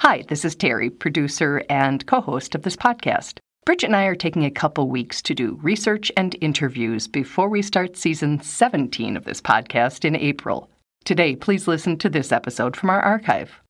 Hi, this is Terry, producer and co-host of this podcast. Bridget and I are taking a couple weeks to do research and interviews before we start season 17 of this podcast in April. Today, please listen to this episode from our archive.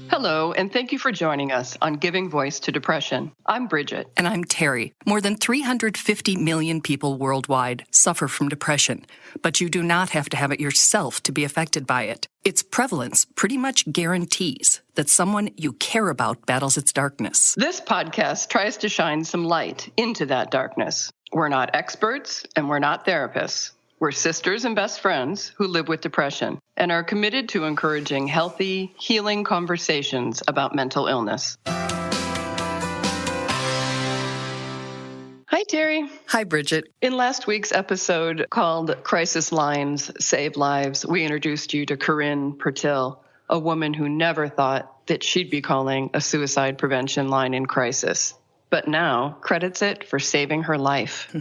Hello, and thank you for joining us on Giving Voice to Depression. I'm Bridget. And I'm Terry. More than 350 million people worldwide suffer from depression, but you do not have to have it yourself to be affected by it. Its prevalence pretty much guarantees that someone you care about battles its darkness. This podcast tries to shine some light into that darkness. We're not experts, and we're not therapists. We're sisters and best friends who live with depression and are committed to encouraging healthy, healing conversations about mental illness. Hi, Terry. Hi, Bridget. In last week's episode called Crisis Lines Save Lives, we introduced you to Corinne Pertil, a woman who never thought that she'd be calling a suicide prevention line in crisis, but now credits it for saving her life.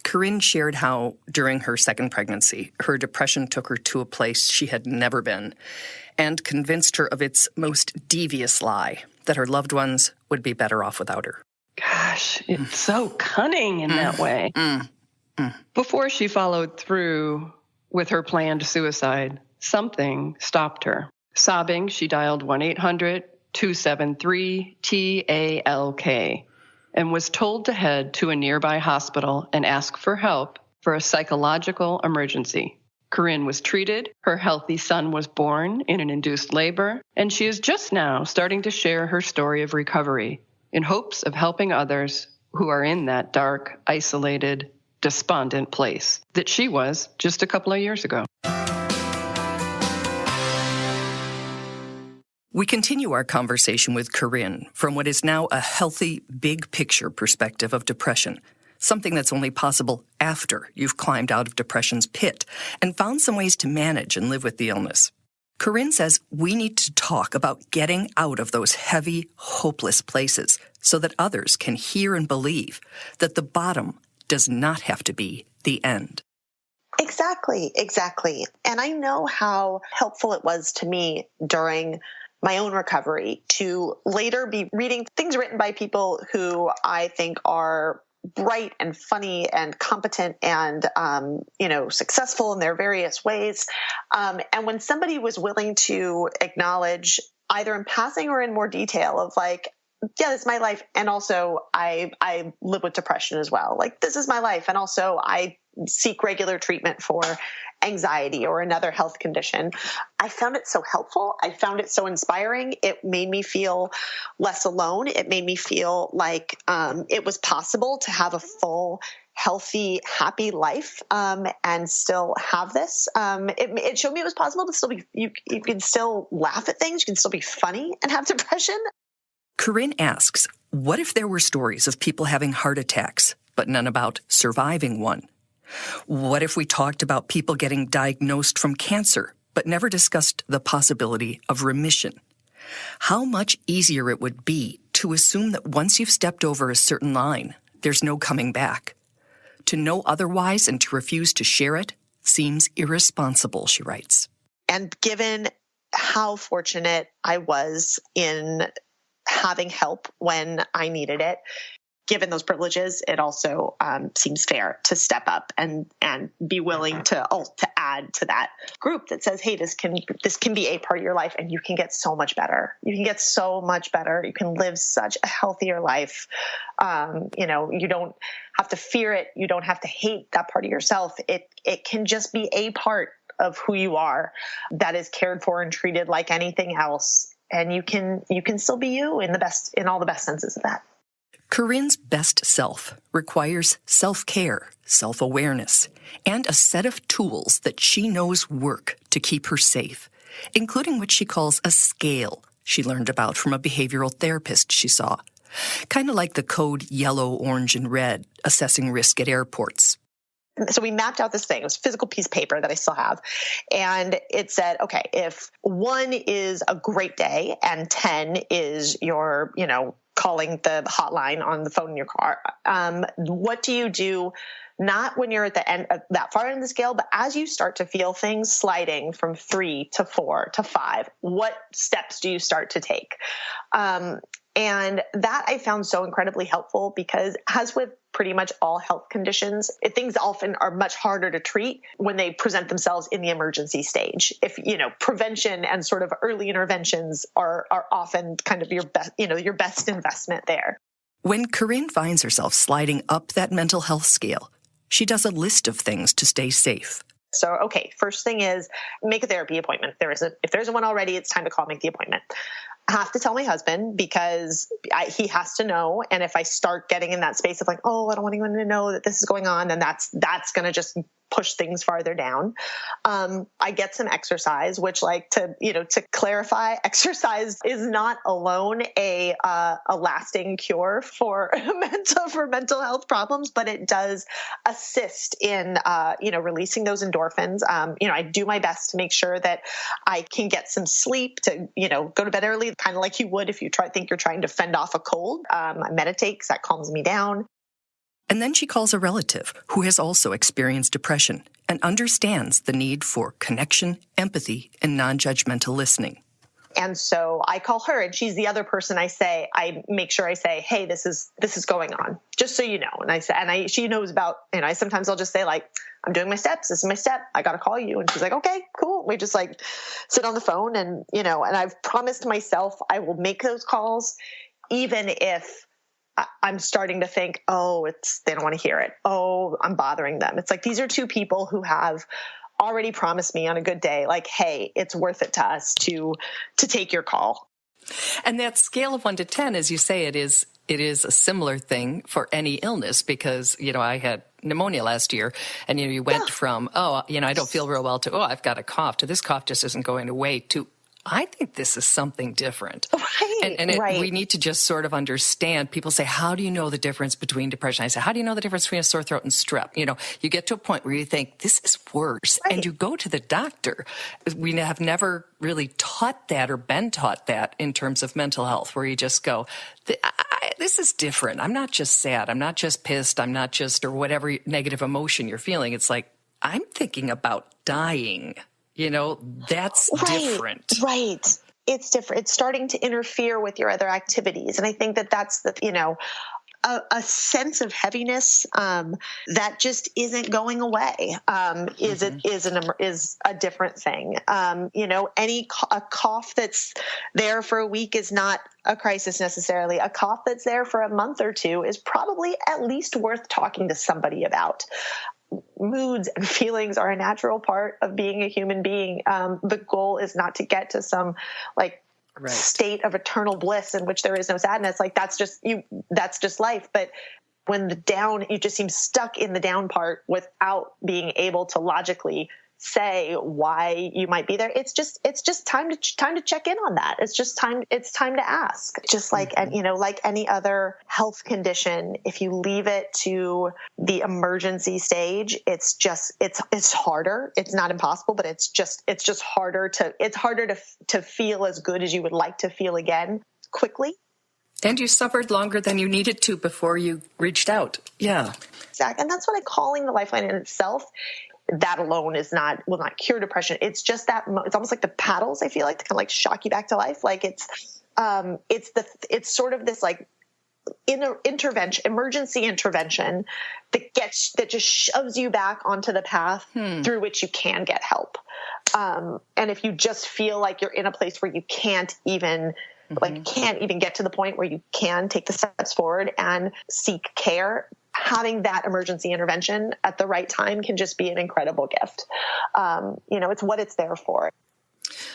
Corinne shared how, during her second pregnancy, her depression took her to a place she had never been and convinced her of its most devious lie, that her loved ones would be better off without her. Gosh, it's so cunning in that way. Before she followed through with her planned suicide, something stopped her. Sobbing, she dialed 1-800-273-TALK. and was told to head to a nearby hospital and ask for help for a psychological emergency. Corinne was treated, her healthy son was born in an induced labor, and she is just now starting to share her story of recovery in hopes of helping others who are in that dark, isolated, despondent place that she was just a couple of years ago. We continue our conversation with Corinne from what is now a healthy, big picture perspective of depression, something that's only possible after you've climbed out of depression's pit and found some ways to manage and live with the illness. Corinne says we need to talk about getting out of those heavy, hopeless places so that others can hear and believe that the bottom does not have to be the end. Exactly. And I know how helpful it was to me during my own recovery to later be reading things written by people who I think are bright and funny and competent and, successful in their various ways. And when somebody was willing to acknowledge either in passing or in more detail of like, yeah, this is my life. And also I live with depression as well. Like, this is my life. And also I seek regular treatment for anxiety or another health condition. I found it so helpful. I found it so inspiring. It made me feel less alone. It made me feel like it was possible to have a full, healthy, happy life and still have this. It showed me it was possible to still be, you can still laugh at things. You can still be funny and have depression. Corinne asks, what if there were stories of people having heart attacks, but none about surviving one? What if we talked about people getting diagnosed from cancer, but never discussed the possibility of remission? How much easier it would be to assume that once you've stepped over a certain line, there's no coming back. To know otherwise and to refuse to share it seems irresponsible, she writes. And given how fortunate I was in having help when I needed it, given those privileges, it also seems fair to step up and be willing to add to that group that says, hey, this can be a part of your life and you can get so much better. You can get so much better. You can live such a healthier life. You don't have to fear it. You don't have to hate that part of yourself. It can just be a part of who you are that is cared for and treated like anything else. And you can still be you in all the best senses of that. Corinne's best self requires self-care, self-awareness, and a set of tools that she knows work to keep her safe, including what she calls a scale she learned about from a behavioral therapist she saw, kind of like the code yellow, orange, and red assessing risk at airports. So we mapped out this thing. It was a physical piece of paper that I still have. And it said, okay, if 1 is a great day and 10 is your, calling the hotline on the phone in your car. What do you do? Not when you're at the end, that far end of the scale, but as you start to feel things sliding from 3 to 4 to 5, what steps do you start to take? And that I found so incredibly helpful because, as with pretty much all health conditions, things often are much harder to treat when they present themselves in the emergency stage. If, prevention and sort of early interventions are often kind of your best, your best investment there. When Corinne finds herself sliding up that mental health scale, she does a list of things to stay safe. So, okay, first thing is make a therapy appointment. If there's one already, it's time to make the appointment. I have to tell my husband because he has to know. And if I start getting in that space of like, oh, I don't want anyone to know that this is going on, then that's going to just push things farther down. I get some exercise, which, to clarify, exercise is not alone a lasting cure for mental health problems, but it does assist in, releasing those endorphins. I do my best to make sure that I can get some sleep, to, go to bed early, kind of like you would if you think you're trying to fend off a cold. I meditate because that calms me down. And then she calls a relative who has also experienced depression and understands the need for connection, empathy, and non-judgmental listening. And so I call her, and she's the other person I make sure I say, hey, this is going on, just so you know. And she knows about, sometimes I'll just say like, I'm doing my steps. This is my step. I got to call you. And she's like, okay, cool. We just sit on the phone and I've promised myself I will make those calls, even if I'm starting to think, they don't want to hear it. Oh, I'm bothering them. It's like, these are two people who have already promised me on a good day, like, hey, it's worth it to us to take your call. And that scale of 1 to 10, as you say, it is a similar thing for any illness because, I had pneumonia last year and, you went from, I don't feel real well to, I've got a cough to this cough just isn't going away to, I think this is something different. Right, and we need to just sort of understand. People say, how do you know the difference between depression? I say, how do you know the difference between a sore throat and strep? You get to a point where you think, this is worse. Right. And you go to the doctor. We have never really taught that or been taught that in terms of mental health, where you just go, this is different. I'm not just sad. I'm not just pissed. I'm not just, or whatever negative emotion you're feeling. It's like, I'm thinking about dying. That's different. Right. It's different. It's starting to interfere with your other activities. And I think that's a sense of heaviness that just isn't going away. Is a different thing. A cough that's there for a week is not a crisis necessarily. A cough that's there for a month or two is probably at least worth talking to somebody about. Moods and feelings are a natural part of being a human being. The goal is not to get to some state of eternal bliss in which there is no sadness. That's just life. But when you just seem stuck in the down part without being able to logically say why you might be there. It's just time to check in on that. It's time to ask. Just like, like any other health condition, if you leave it to the emergency stage, it's harder. It's not impossible, but it's just harder to feel as good as you would like to feel again quickly. And you suffered longer than you needed to before you reached out. Yeah. Exactly. And that's what I'm calling the Lifeline in itself. That alone will not cure depression. It's just that it's almost like the paddles, I feel like, to kind of shock you back to life. It's sort of this emergency intervention that just shoves you back onto the path through which you can get help. And if you just feel like you're in a place where you can't even get to the point where you can take the steps forward and seek care, having that emergency intervention at the right time can just be an incredible gift. It's what it's there for.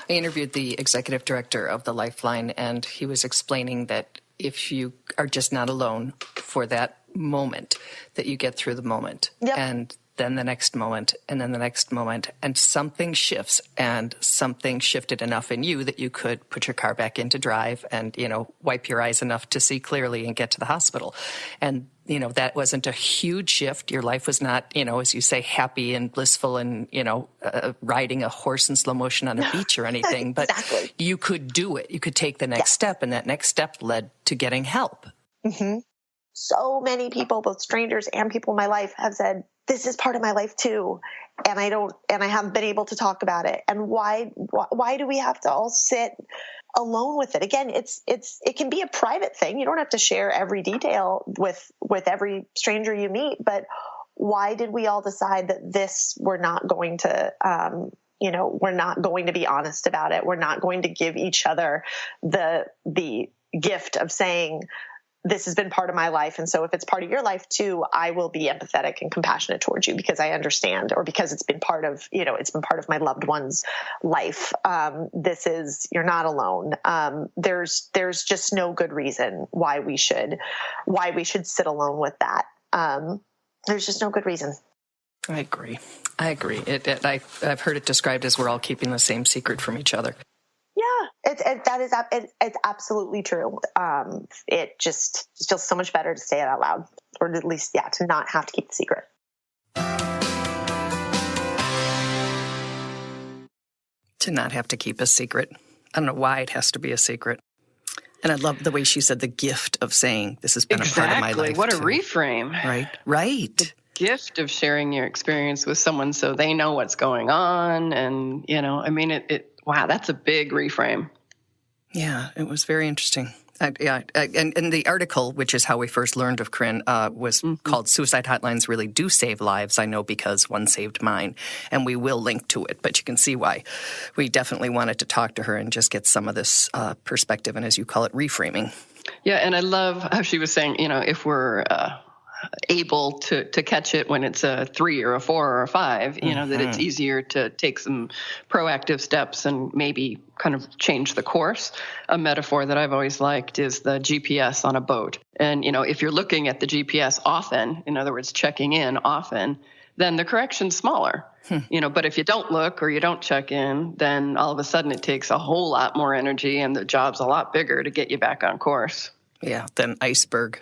I interviewed the executive director of the Lifeline, and he was explaining that if you are just not alone for that moment, that you get through the moment. Yep. And then the next moment, and then the next moment, and something shifts, and something shifted enough in you that you could put your car back into drive and, wipe your eyes enough to see clearly and get to the hospital. And, that wasn't a huge shift. Your life was not, as you say, happy and blissful and, riding a horse in slow motion on a beach or anything, but Exactly. You could do it. You could take the next step, and that next step led to getting help. Mm-hmm. So many people, both strangers and people in my life, have said, this is part of my life too. And I haven't been able to talk about it. And why do we have to all sit alone with it? Again, it can be a private thing. You don't have to share every detail with every stranger you meet, but why did we all decide that we're not going to, we're not going to be honest about it. We're not going to give each other the gift of saying, this has been part of my life. And so if it's part of your life too, I will be empathetic and compassionate towards you because I understand, or because it's been part of, my loved one's life. You're not alone. There's just no good reason why we should sit alone with that. There's just no good reason. I agree. I've heard it described as we're all keeping the same secret from each other. Yeah, it's absolutely true. It just feels so much better to say it out loud, or at least, to not have to keep the secret. To not have to keep a secret. I don't know why it has to be a secret. And I love the way she said the gift of saying this has been a part of my life. What a too. reframe. Right. The gift of sharing your experience with someone so they know what's going on. And, wow, that's a big reframe. Yeah, it was very interesting. And the article, which is how we first learned of Corinne, was called Suicide Hotlines Really Do Save Lives. I know because one saved mine, and we will link to it. But you can see why we definitely wanted to talk to her and just get some of this perspective and, as you call it, reframing. Yeah, and I love how she was saying, if we're able to catch it when it's a 3 or a 4 or a 5, that it's easier to take some proactive steps and maybe kind of change the course. A metaphor that I've always liked is the GPS on a boat. And, if you're looking at the GPS often, in other words, checking in often, then the correction's smaller. But if you don't look or you don't check in, then all of a sudden it takes a whole lot more energy and the job's a lot bigger to get you back on course. Yeah, than iceberg.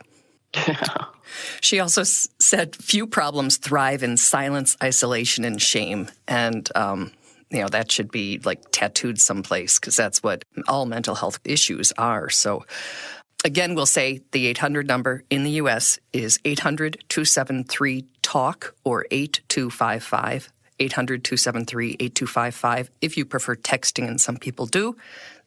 Yeah. She also said few problems thrive in silence, isolation, and shame. And, that should be like tattooed someplace because that's what all mental health issues are. So, again, we'll say the 800 number in the U.S. is 800-273-TALK or 8255, 800-273-8255. If you prefer texting, and some people do,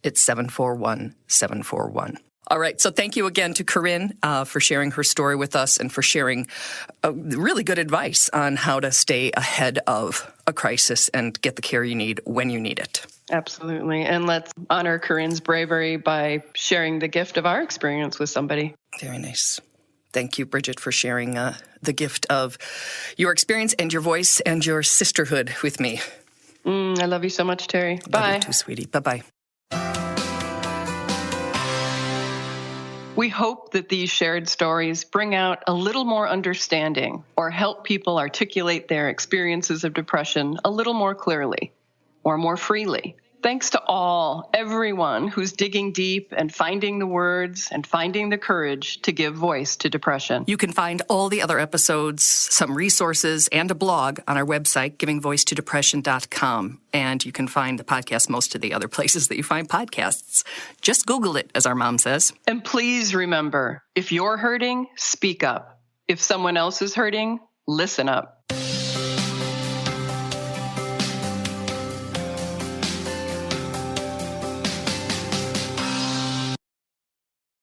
it's 741-741. All right. So thank you again to Corinne for sharing her story with us and for sharing really good advice on how to stay ahead of a crisis and get the care you need when you need it. Absolutely. And let's honor Corinne's bravery by sharing the gift of our experience with somebody. Very nice. Thank you, Bridget, for sharing the gift of your experience and your voice and your sisterhood with me. I love you so much, Terry. Bye. Love you too, sweetie. Bye-bye. We hope that these shared stories bring out a little more understanding or help people articulate their experiences of depression a little more clearly or more freely. Thanks to everyone who's digging deep and finding the words and finding the courage to give voice to depression. You can find all the other episodes, some resources, and a blog on our website, givingvoicetodepression.com. And you can find the podcast most of the other places that you find podcasts. Just Google it, as our mom says. And please remember, if you're hurting, speak up. If someone else is hurting, listen up.